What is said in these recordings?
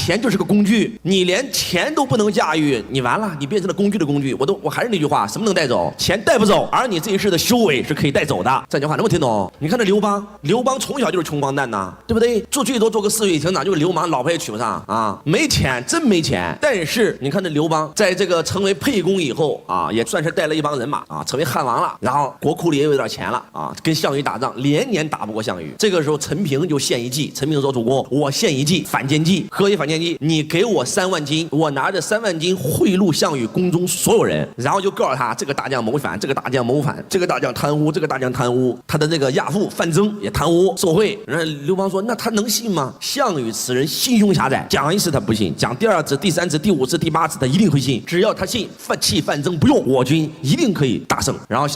钱就是个工具，你连钱都不能驾驭，你完了，你变成了工具的工具。我还是那句话，什么能带走？钱带不走，而你这一世的修为是可以带走的。这句话能不能听懂？你看这刘邦从小就是穷光蛋呐，对不对？最多做个四月亭长，就是流氓，老婆也娶不上啊，没钱，真没钱。但是你看这刘邦在这个成为沛公以后啊，也算是带了一帮人马啊，成为汉王了，然后国库里也有点钱了啊，跟项羽打仗，连年打不过项羽。这个时候陈平就献一计，陈平说：“主公，我献一计，反间计。何以反间计？你给我3万金，我拿着3万金贿赂项羽宫中所有人，然后就告诉他这个大将谋反，这个大将谋反，这个大将贪污，这个大将贪污，他的这个亚父范增也贪污受贿。”然后刘邦说：“那他能信吗？项羽此人心胸狭窄，讲一次他不信，讲第2次、第3次、第5次、第8次他一定会信。只要他信，弃范增不用，我军一定可以大胜。”然后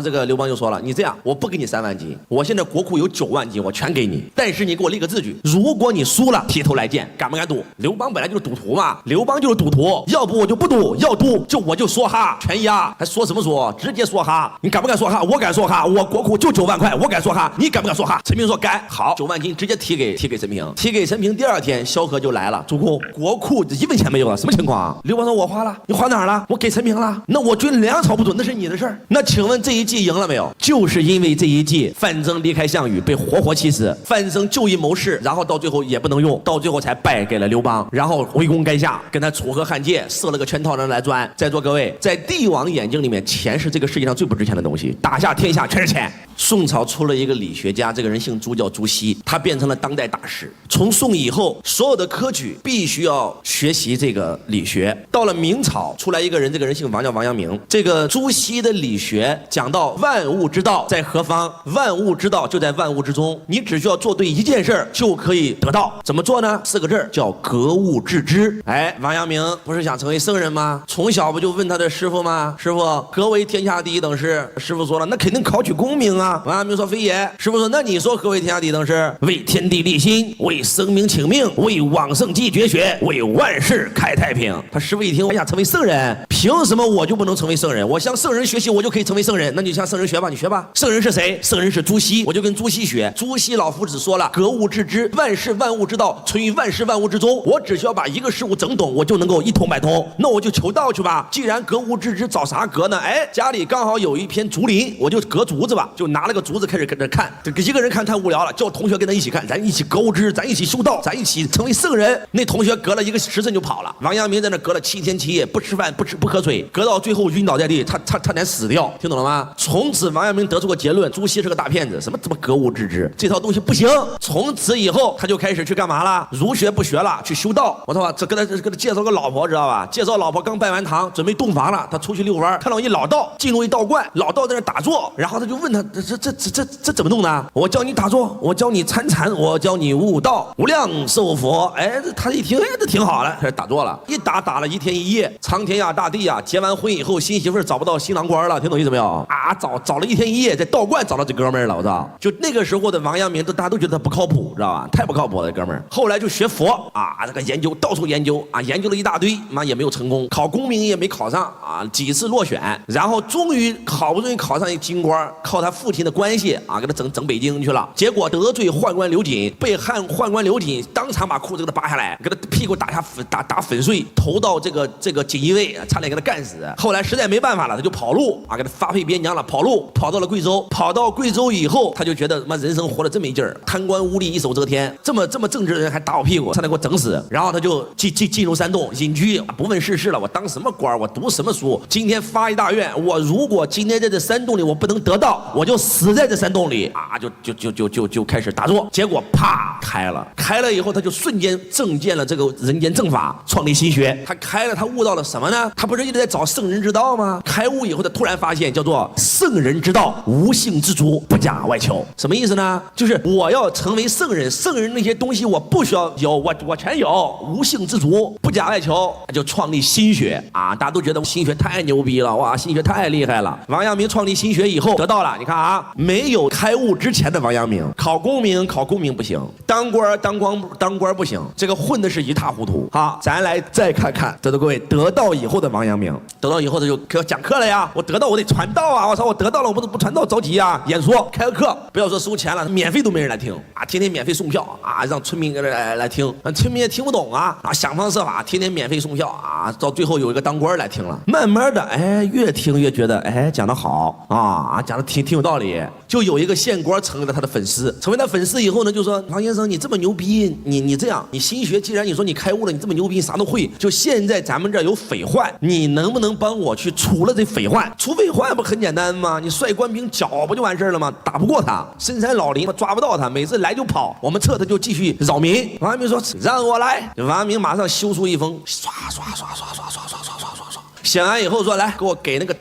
这个刘邦就说了：“你这样，我不给你3万金，我现在国库有9万金，我全给你。但是你给我立个字据，如果你输了，提头来见。敢不敢赌？”刘邦本来就是赌徒嘛，刘邦就是赌徒，要不我就不赌，要赌我就说哈，全压，还说什么说？直接说哈。你敢不敢说哈？我敢说哈，我国库就9万块，我敢说哈，你敢不敢说哈？陈平说敢。好，9万金直接提给陈平，提给陈平。第2天，萧何就来了，主公，国库1分钱没有了，什么情况？刘邦说：“我花了，你花哪儿了？我给陈平了。那我军粮草不足，那是你的事儿。那请问这一计赢了没有？就是因为这一计，范增离开项羽，被活活气死。范增就义谋士，然后到最后也不能用，到最后才败给了刘邦，然后围攻垓下，跟他楚河汉界，设了个圈套让来钻。在座各位，在帝王眼睛里面，钱是这个世界上最不值钱的东西，打下天下全是钱。宋朝出了一个理学家，这个人姓朱，叫朱熹，他变成了当代大师。从宋以后，所有的科举必须要学习这个理学。到了明朝，出来一个人，这个人姓王，叫王阳明。这个朱熹的理学讲到万物之道在何方，万物之道就在万物之中，你只需要做对一件事就可以得到。怎么做呢？4个字叫格物致知。哎，王阳明不是想成为圣人吗？从小不就问他的师傅吗？师傅，何为天下第一等事？师傅说了，那肯定考取功名啊。王阳明说：“非也。”师傅说：“那你说何为天下第一等事？为天地立心，为生民请命，为往圣继绝学，为万世开太平。”他师傅一听，我想成为圣人，凭什么我就不能成为圣人？我向圣人学习，我就可以成为圣人。那你向圣人学吧，你学吧。圣人是谁？圣人是朱熹，我就跟朱熹学。朱熹老夫子说了，格物致知，万事万物之道存于万事万物之中。我只需要把一个事物整懂，我就能够一通百通。那我就求道去吧。既然格物致知，找啥格呢？哎，家里刚好有一片竹林，我就割竹子吧，就拿了个竹子开始跟着看。这个一个人看太无聊了，叫同学跟他一起看，咱一起格物致知，咱一起修道，咱一起成为圣人。那同学隔了1个时辰就跑了。王阳明在那隔了7天7夜，不吃饭不喝水，隔到最后晕倒在地，他差点死掉，听懂了吗？从此王阳明得出个结论，朱熹是个大骗子，什么格物致知这套东西不行。从此以后他就开始去干嘛了？儒学不学了，去修道。我说这跟他介绍个老婆，知道吧？介绍老婆刚拜完堂，准备洞房了，他出去遛弯，看到一老道进入一道观，老道在那打坐，然后他就问他这怎么弄呢？我教你打坐，我教你参禅，我教你悟道，无量寿佛。哎，他一听，哎，这挺好了，开始打坐了。一打了1天1夜，苍天呀大地呀，结完婚以后，新媳妇找不到新郎官了，听懂意思没有？啊，找了1天1夜，在道观找到这哥们儿了，我操！就那个时候的王阳明，大家都觉得他不靠谱，知道吧？太不靠谱了，哥们儿。后来就学佛啊，这个研究到处研究啊，研究了一大堆，妈也没有成功，考功名也没考上啊，几次落选，然后终于好不容易考上一京官，靠他父亲的关系啊，给他整北京去了。结果得罪宦官刘瑾，被宦官刘瑾当场把裤子给他扒下来，给他屁股打粉碎，投到这个锦衣卫，差点给他干死。后来实在没办法了，他就跑路啊，给他发配边疆了，跑到了贵州。跑到贵州以后，他就觉得妈人生活得真没劲儿，贪官污吏一手遮天，这么正直的人还打我屁股，差点给我整死。然后他就进入山洞隐居，不问世事了，我当什么官，我读什么书？今天发一大愿，我如果今天在这山洞里我不能得道，我就死在这山洞里啊！就开始打坐，结果啪开了以后，他就瞬间正见了这个人间正法，创立心学。他开了，他悟到了什么呢？他不是一直在找圣人之道吗？开悟以后，他突然发现叫做圣人之道，无性之足，不假外求。什么意思呢？就是我要成为圣人，圣人那些东西我不需要有，我全有，无性之足，不假外求，就创立心学啊！大家都觉得心学太牛逼了，哇，心学太厉害了。王阳明创立心学以后得到了，你看啊。啊，没有开悟之前的王阳明，考功名不行，当官不行，这个混的是一塌糊涂。好，咱来再看看，在座各位得道以后的王阳明，得道以后他就讲课了呀，我得道我得传道啊，我操，我得道了我不传道着急啊，演说开个课，不要说收钱了，免费都没人来听啊，天天免费送票啊，让村民来听，村民也听不懂啊，想方设法天天免费送票啊，到最后有一个当官来听了，慢慢的越听越觉得讲得好啊，讲得挺有道理，就有一个县官成为了他的粉丝，成为他粉丝以后呢，就说王先生你这么牛逼，你这样，你心学既然你说你开悟了，你这么牛逼啥都会，就现在咱们这儿有匪患，你能不能帮我去除了这匪患？除匪患不很简单吗？你率官兵剿不就完事了吗？打不过他，深山老林抓不到他，每次来就跑，我们撤他就继续扰民。王阳明说让我来，王阳明马上修书一封，刷，写完以后说来给我给那个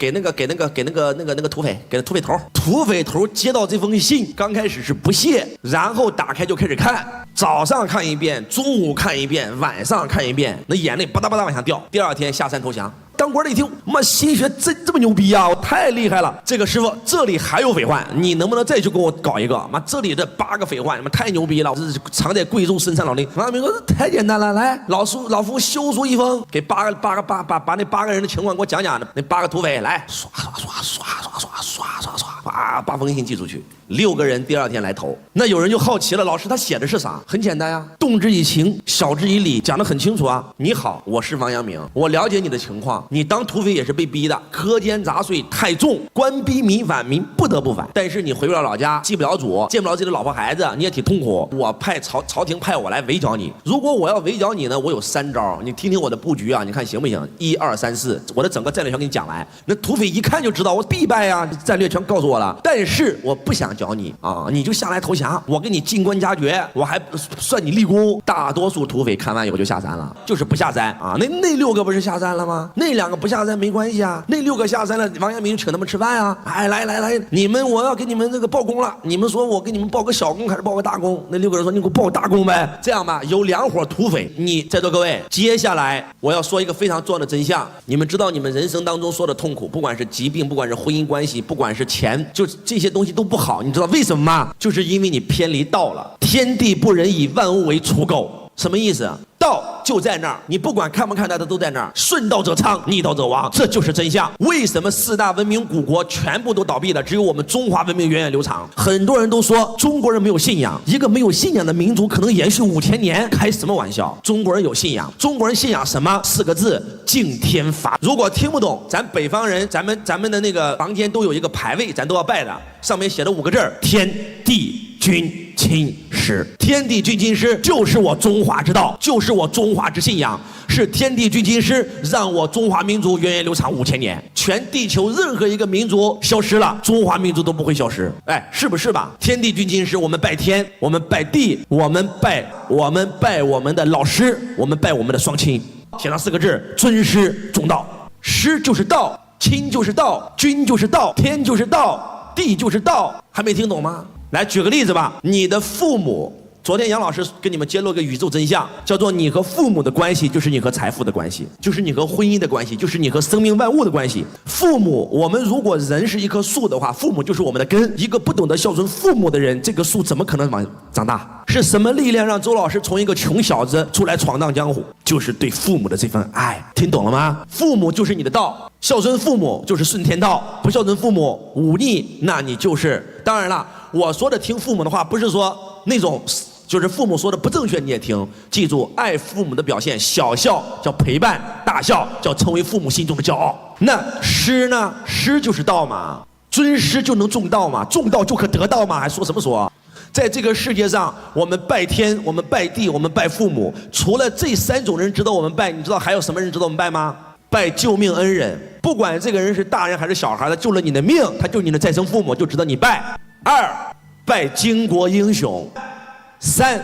土匪，给土匪头。土匪头接到这封信，刚开始是不屑，然后打开就开始看，早上看一遍，中午看一遍，晚上看一遍，那眼泪吧嗒吧嗒往下掉。第二天下山投降。当官的一听，妈心学这么牛逼啊，我太厉害了！这个师傅这里还有匪患，你能不能再去给我搞一个？妈这里这8个匪患，妈太牛逼了！这是藏在贵州深山老林。王阳明说太简单了，来老夫修书一封，给把那8个人的情况给我讲讲，那8个土匪来刷，把封信寄出去。6个人第二天来投，那有人就好奇了，老师他写的是啥？很简单呀，动之以情，晓之以理，讲得很清楚啊。你好，我是王阳明，我了解你的情况，你当土匪也是被逼的，苛捐杂税太重，官逼民反，民不得不反。但是你回不了老家，祭不了祖，见不了自己的老婆孩子，你也挺痛苦。我派朝廷派我来围剿你，如果我要围剿你呢，我有3招，你听听我的布局啊，你看行不行？1、2、3、4，我的整个战略全给你讲来。那土匪一看就知道我必败啊，战略全告诉我了。但是我不想剿你啊，你就下来投降，我给你进官加爵，我还算你立功。大多数土匪看完以后就下山了，就是不下山啊。那6个不是下山了吗？那2个不下山没关系啊，那6个下山了，王阳明请他们吃饭啊。来，你们我要给你们这个报功了，你们说我给你们报个小功还是报个大功？那6个人说你给我报大功呗。这样吧，有2伙土匪，你在座各位，接下来我要说一个非常重要的真相，你们知道你们人生当中说的痛苦，不管是疾病，不管是婚姻关系，不管是钱，就这些东西都不好，你知道为什么吗？就是因为你偏离道了。天地不仁，以万物为刍狗。什么意思？道就在那儿，你不管看不看它，它都在那儿。顺道者昌，逆道者亡，这就是真相。为什么4大文明古国全部都倒闭了，只有我们中华文明源远流长？很多人都说中国人没有信仰，一个没有信仰的民族可能延续5000年，开什么玩笑？中国人有信仰，中国人信仰什么？4个字：敬天法。如果听不懂，咱北方人，咱们的那个房间都有一个牌位，咱都要拜的，上面写了5个字：天地君亲师。天地君亲师就是我中华之道，就是我中华之信仰，是天地君亲师让我中华民族源远流长5000年。全地球任何一个民族消失了，中华民族都不会消失。是不是吧？天地君亲师，我们拜天，我们拜地，我们拜我们的老师，我们拜我们的双亲。写上4个字：尊师重道。师就是道，亲就是道，君就是道，天就是道，地就是道。还没听懂吗？来举个例子吧，你的父母，昨天杨老师跟你们揭露个宇宙真相，叫做你和父母的关系就是你和财富的关系，就是你和婚姻的关系，就是你和生命万物的关系。父母，我们如果人是一棵树的话，父母就是我们的根。一个不懂得孝顺父母的人，这个树怎么可能长大？是什么力量让周老师从一个穷小子出来闯荡江湖？就是对父母的这份爱。听懂了吗？父母就是你的道，孝顺父母就是顺天道，不孝顺父母忤逆，那你就是。当然了，我说的听父母的话，不是说那种就是父母说的不正确你也听。记住，爱父母的表现，小孝叫陪伴，大孝叫成为父母心中的骄傲。那师呢？师就是道嘛，尊师就能重道嘛，重道就可得道嘛，还说什么说？在这个世界上，我们拜天，我们拜地，我们拜父母，除了这3种人值得我们拜，你知道还有什么人值得我们拜吗？拜救命恩人，不管这个人是大人还是小孩，他救了你的命，他就是你的再生父母，就值得你拜。2，拜巾帼英雄。3，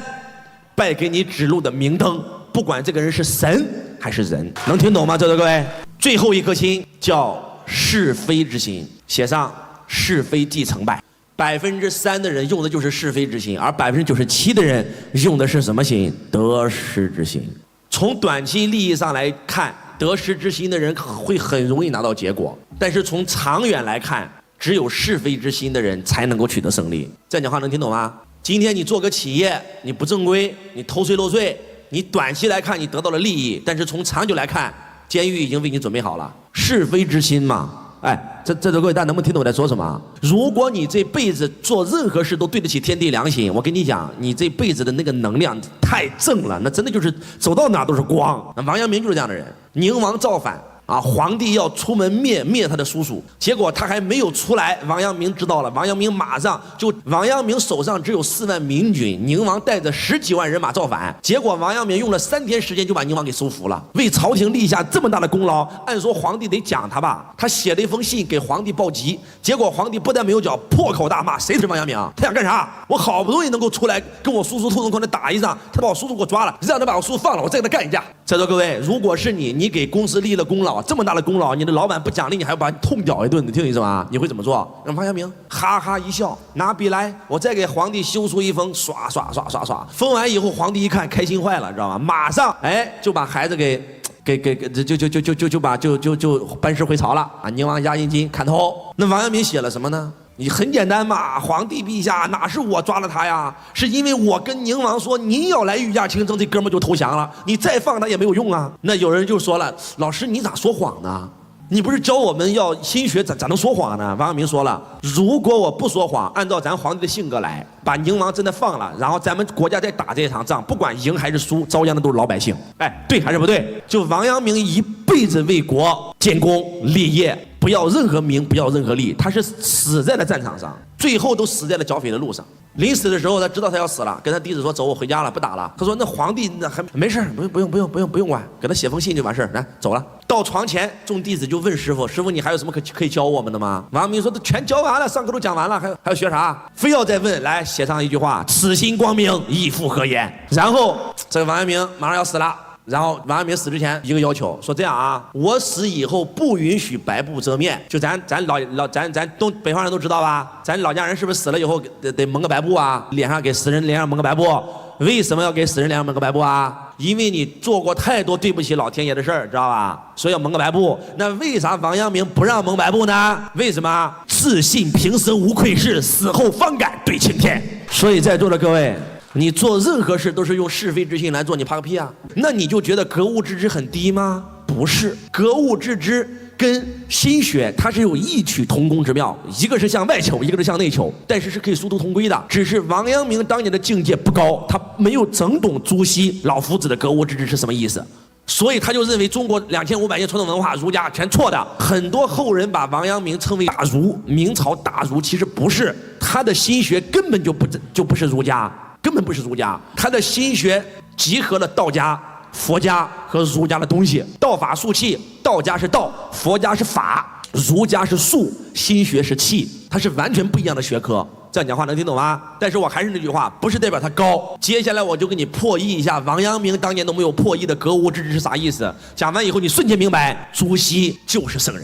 拜给你指路的明灯，不管这个人是神还是人。能听懂吗？在座各位，最后一颗心叫是非之心，写上是非即成败。3%的人用的就是是非之心，而97%的人用的是什么心？得失之心。从短期利益上来看，得失之心的人会很容易拿到结果，但是从长远来看，只有是非之心的人才能够取得胜利。这样讲话能听懂吗？今天你做个企业，你不正规，你偷税漏税，你短期来看你得到了利益，但是从长久来看，监狱已经为你准备好了。是非之心嘛，哎，这各位大家能不能听懂我在说什么？如果你这辈子做任何事都对得起天地良心，我跟你讲，你这辈子的那个能量太正了，那真的就是走到哪都是光。那王阳明就是这样的人，宁王造反。皇帝要出门灭他的叔叔，结果他还没有出来，王阳明知道了，王阳明手上只有4万明军，宁王带着10几万人马造反，结果王阳明用了3天时间就把宁王给收服了，为朝廷立下这么大的功劳，按说皇帝得奖他吧，他写了一封信给皇帝报急，结果皇帝不但没有奖，破口大骂，谁是王阳明？他想干啥？我好不容易能够出来跟我叔叔兔子空的打一仗，他把我叔叔给我抓了，让他把我叔叔放了，我再跟他干一架。在座各位，如果是你给公司立了功劳，这么大的功劳，你的老板不奖励你，还要把你痛屌一顿，你听我意思吗？你会怎么做？让王阳明哈哈一笑，拿笔来，我再给皇帝修书一封，刷，封完以后，皇帝一看开心坏了，知道吗？马上就把孩子给班师回朝了啊！宁王押阴金砍头。那王阳明写了什么呢？你很简单嘛，皇帝陛下，哪是我抓了他呀？是因为我跟宁王说您要来御驾亲征，这哥们就投降了，你再放他也没有用啊。那有人就说了，老师你咋说谎呢？你不是教我们要心学，咋能说谎呢？王阳明说了，如果我不说谎，按照咱皇帝的性格来，把宁王真的放了，然后咱们国家再打这场仗，不管赢还是输，遭殃的都是老百姓。哎，对还是不对？就王阳明一辈子为国建功立业，不要任何名，不要任何利，他是死在了战场上，最后都死在了剿匪的路上。临死的时候，他知道他要死了，跟他弟子说：“走，我回家了，不打了。”他说：“那皇帝那还没事，不用管，给他写封信就完事儿，来走了。”到床前，众弟子就问师傅：“师傅，你还有什么可以教我们的吗？”王阳明说：“都全教完了，上课都讲完了，还要学啥？非要再问，来写上一句话：此心光明，亦复何言？”然后这个王阳明马上要死了。然后王阳明死之前一个要求说：“这样啊，我死以后不允许白布遮面。就咱东北方人都知道吧？咱老家人是不是死了以后得蒙个白布啊？脸上给死人脸上蒙个白布。为什么要给死人脸上蒙个白布啊？因为你做过太多对不起老天爷的事儿，知道吧？所以要蒙个白布。那为啥王阳明不让蒙白布呢？为什么？自信平生无愧事，死后方敢对青天。所以在座的各位。”你做任何事都是用是非之心来做，你怕个屁啊？那你就觉得格物致知很低吗？不是，格物致知跟心学它是有异曲同工之妙，一个是向外求，一个是向内求，但是是可以殊途同归的。只是王阳明当年的境界不高，他没有整懂朱熹老夫子的格物致知是什么意思，所以他就认为中国2500年传统文化儒家全错的。很多后人把王阳明称为大儒，明朝大儒，其实不是，他的心学根本就不是儒家。根本不是儒家，他的心学集合了道家、佛家和儒家的东西。道法术器，道家是道，佛家是法，儒家是术，心学是气，它是完全不一样的学科。这样讲话能听懂吗？但是我还是那句话，不是代表他高。接下来我就给你破译一下王阳明当年都没有破译的格物致知是啥意思。讲完以后，你瞬间明白，朱熹就是圣人。